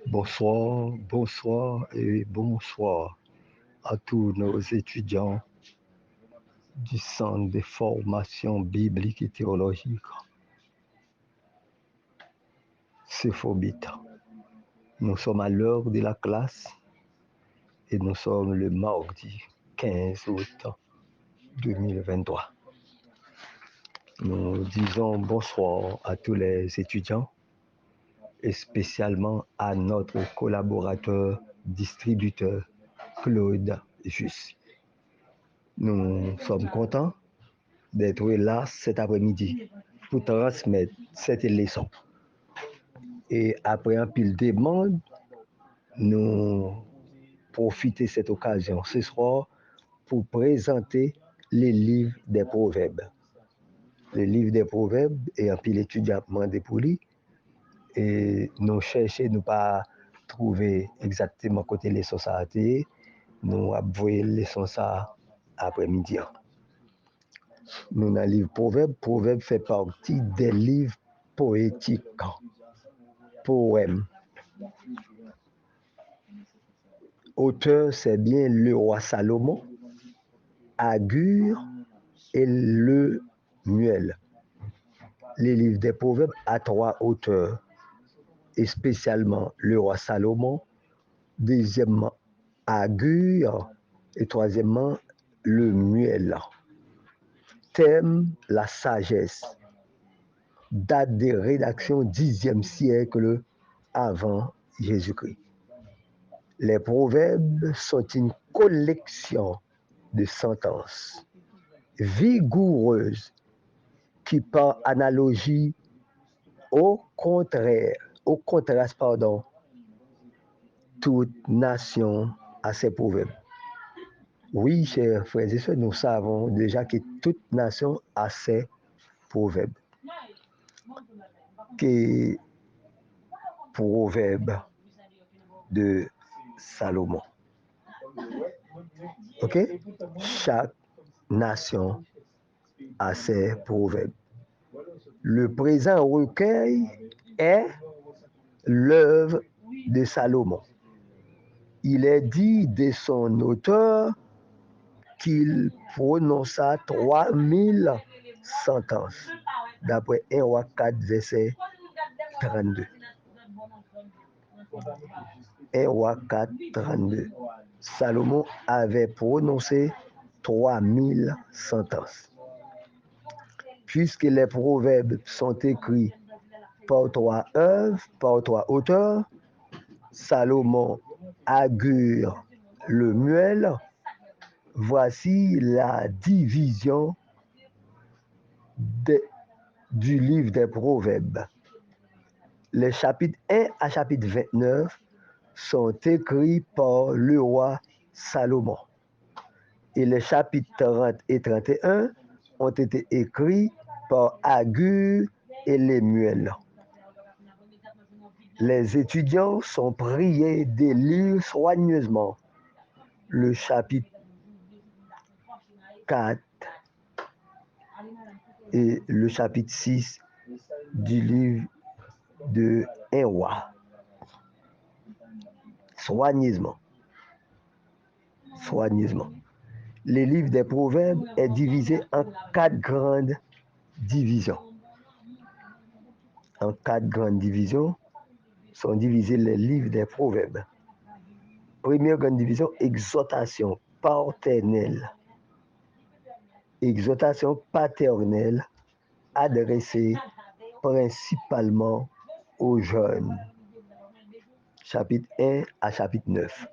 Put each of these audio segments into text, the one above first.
Bonsoir, bonsoir et bonsoir à tous nos étudiants du Centre de formation biblique et théologique, Sephobita. Nous sommes à l'heure de la classe et nous sommes le mardi 15 août 2023. Nous disons bonsoir à tous les étudiants et spécialement à notre collaborateur distributeur Claude Juste. Nous sommes contents d'être là cet après-midi pour transmettre cette leçon. Et après un pile de demande, nous profitons de cette occasion ce soir pour présenter les livres des proverbes. Les livres des proverbes et un pile étudiant demandé pour lui. Et nous cherchons, nous pas trouver exactement côté leçon ça a été. Nous avons les leçons ça après-midi. Nous avons le livre Proverbe. Proverbe fait partie des livres poétiques, poèmes. Auteur, c'est bien le roi Salomon, Agur et Lemuel. Les livres des Proverbes à 3 auteurs, et spécialement le roi Salomon, deuxièmement Agur et troisièmement Lemuel. Thème, la sagesse. Date de rédaction 10e siècle avant Jésus-Christ. Les proverbes sont une collection de sentences vigoureuses qui, par analogie, au contraste, toute nation a ses proverbes. Oui, chers frères et sœurs, nous savons déjà que toute nation a ses proverbes. Que proverbe de Salomon. Ok? Chaque nation a ses proverbes. Le présent recueil est l'œuvre de Salomon. Il est dit de son auteur qu'il prononça 3000 sentences, d'après 1 roi 4, verset 32. 1 roi 4, 32. Salomon avait prononcé 3000 sentences. Puisque les proverbes sont écrits par 3 œuvres, par 3 auteurs, Salomon, Agur, Lemuel, voici la division du livre des proverbes. Les chapitres 1 à chapitre 29 sont écrits par le roi Salomon. Et les chapitres 30 et 31 ont été écrits par Agur et Lemuel. Les étudiants sont priés de lire soigneusement le chapitre 4 et le chapitre 6 du livre de 1 roi. Soigneusement. Soigneusement. Le livre des proverbes est divisé en 4 grandes divisions. En 4 grandes divisions sont divisés les livres des proverbes. Première grande division, exhortation paternelle. Exhortation paternelle adressée principalement aux jeunes. Chapitre 1 à chapitre 9.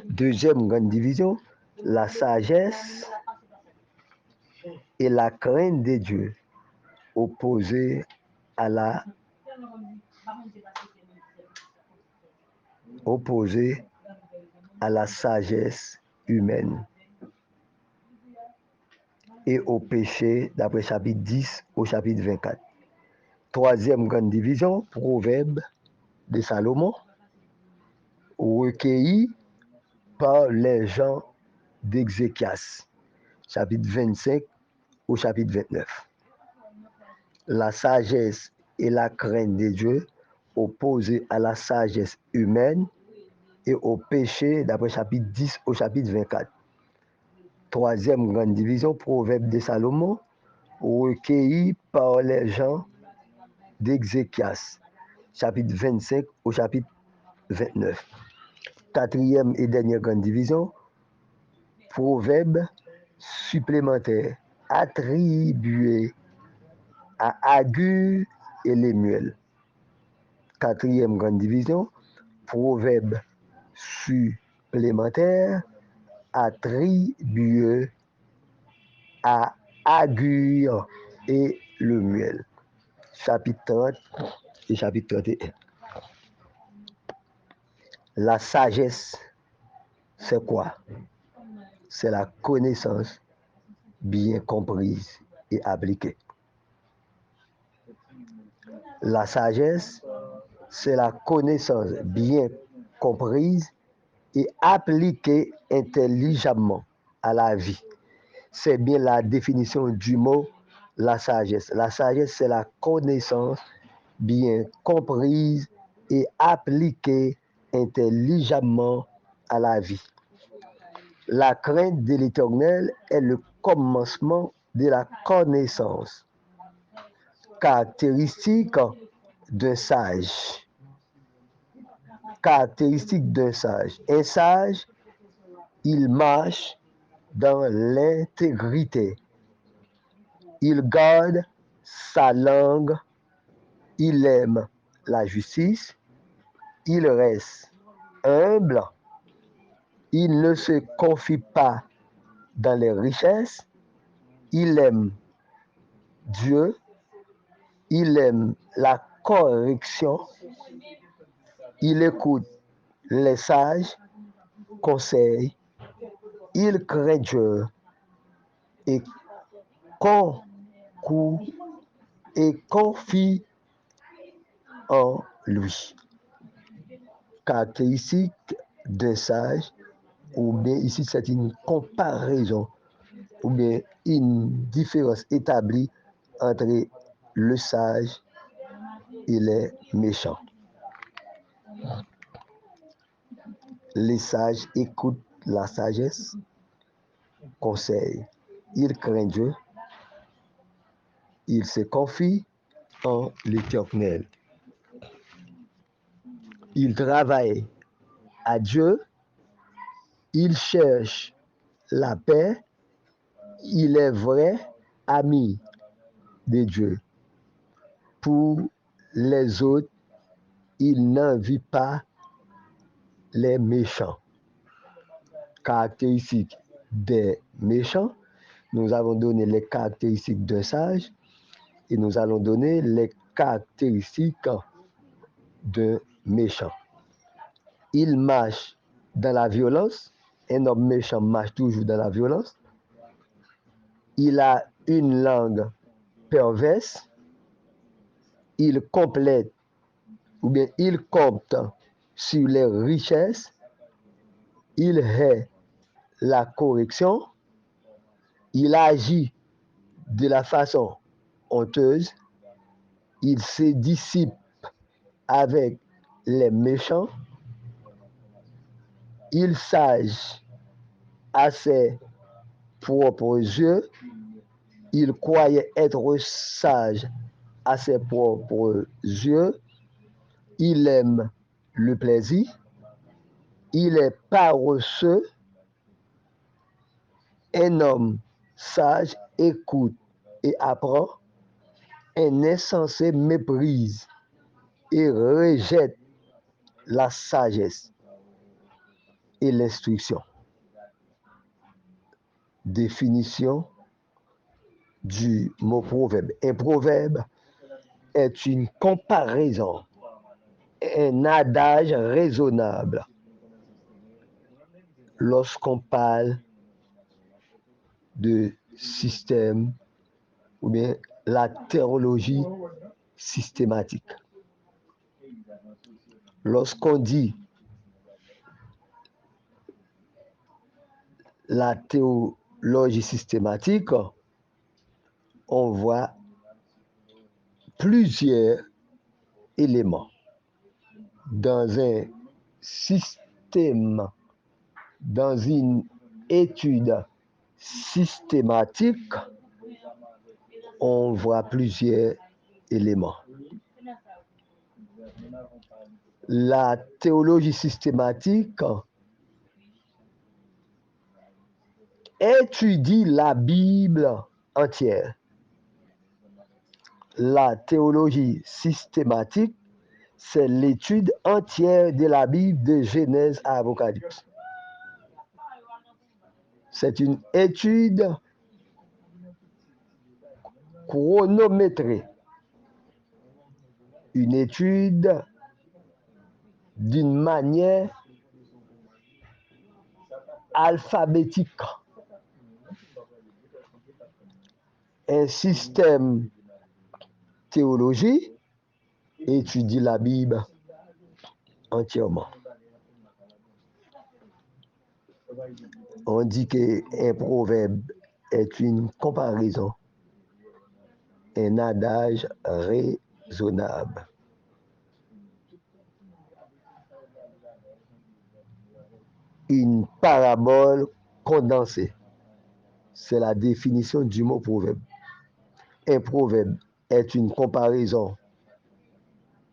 Deuxième grande division, la sagesse et la crainte de Dieu, opposée à la sagesse humaine et au péché, d'après chapitre 10 au chapitre 24. Troisième grande division, proverbe de Salomon, recueilli par les gens d'Ézéchias, chapitre 25 au chapitre 29. La sagesse et la crainte de Dieu opposée à la sagesse humaine et au péché, d'après chapitre 10 au chapitre 24. Troisième grande division, Proverbe de Salomon, recueilli par les gens d'Ézéchias, chapitre 25 au chapitre 29. Quatrième et dernière grande division, Proverbe supplémentaire attribué à Agur et Lémuel. Quatrième grande division, Proverbe supplémentaire attribué à Agur et Lémuel. Chapitre 30 et chapitre 31. La sagesse, c'est quoi? C'est la connaissance bien comprise et appliquée. La sagesse, c'est la connaissance bien comprise et appliquée intelligemment à la vie. C'est bien la définition du mot la sagesse. La sagesse, c'est la connaissance bien comprise et appliquée intelligemment à la vie. La crainte de l'Éternel est le commencement de la connaissance. Caractéristique d'un sage. Caractéristique d'un sage. Un sage, il marche dans l'intégrité. Il garde sa langue. Il aime la justice. Il reste humble. Il ne se confie pas dans les richesses. Il aime Dieu. Il aime la correction. Il écoute les sages conseils. Il craint Dieu et concourt et confie en lui. Caractéristique d'un sage, ou bien ici c'est une comparaison, ou bien une différence établie entre le sage et les méchants. Les sages écoutent la sagesse, conseil. Ils craignent Dieu, ils se confient en l'Éternel. Ils travaillent à Dieu, ils cherchent la paix, il est vrai ami de Dieu. Pour les autres, il n'envie pas les méchants. Caractéristiques des méchants, nous avons donné les caractéristiques d'un sage et nous allons donner les caractéristiques d'un méchant. Il marche dans la violence. Un homme méchant marche toujours dans la violence. Il a une langue perverse. Il complète ou bien il compte sur les richesses. Il hait la correction. Il agit de la façon honteuse. Il se dissipe avec les méchants. Il sage à ses propres yeux. Il croyait être sage à ses propres yeux. Il aime le plaisir. Il est paresseux. Un homme sage écoute et apprend. Un insensé méprise et rejette la sagesse et l'instruction. Définition du mot proverbe. Un proverbe est une comparaison, un adage raisonnable lorsqu'on parle de système ou bien la théologie systématique. Lorsqu'on dit la théologie systématique, on voit plusieurs éléments dans un système, dans une étude systématique, on voit plusieurs éléments. La théologie systématique étudie la Bible entière. La théologie systématique, c'est l'étude entière de la Bible de Genèse à Apocalypse. C'est une étude chronométrée, une étude d'une manière alphabétique. Un système théologique étudie la Bible entièrement. On dit qu'un proverbe est une comparaison, un adage raisonnable. Une parabole condensée, c'est la définition du mot proverbe. Un proverbe est une comparaison,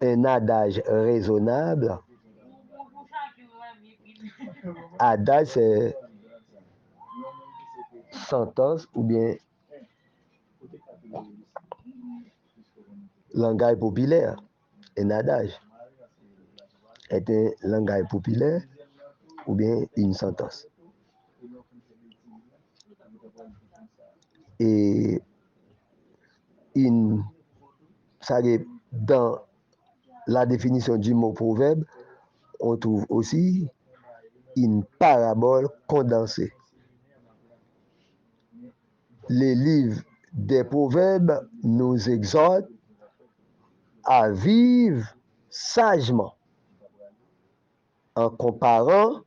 un adage raisonnable. Adage, c'est sentence ou bien langage populaire. Un adage est un langage populaire ou bien une sentence. Et dans la définition du mot proverbe, on trouve aussi une parabole condensée. Les livres des proverbes nous exhortent à vivre sagement en comparant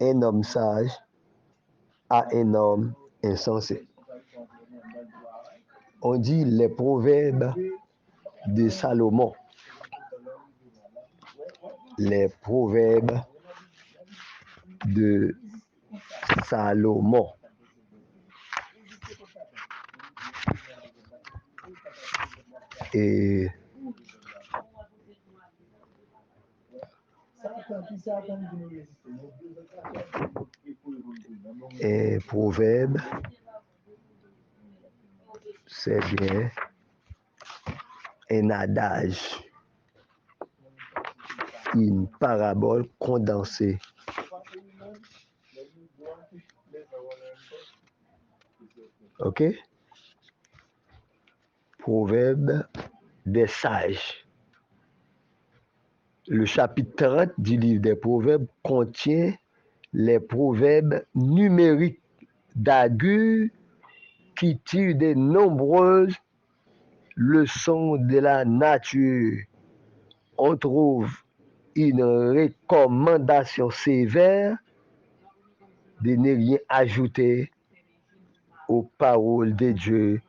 un homme sage à un homme insensé. On dit les proverbes de Salomon. Les proverbes de Salomon. Et un proverbe, c'est bien un adage, une parabole condensée. OK? Proverbe des sages. Le chapitre 30 du livre des Proverbes contient les proverbes numériques d'Agur qui tirent de nombreuses leçons de la nature. On trouve une recommandation sévère de ne rien ajouter aux paroles de Dieu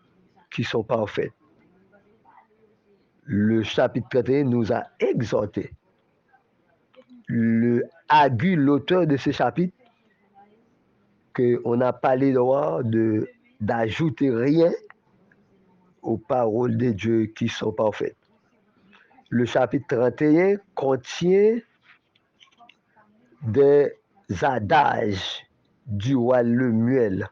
qui sont parfaites. Le chapitre 31 nous a exhortés. Agur, l'auteur de ce chapitre, qu'on n'a pas le droit d'ajouter rien aux paroles de Dieu qui sont parfaites. Le chapitre 31 contient des adages du roi Lemuel.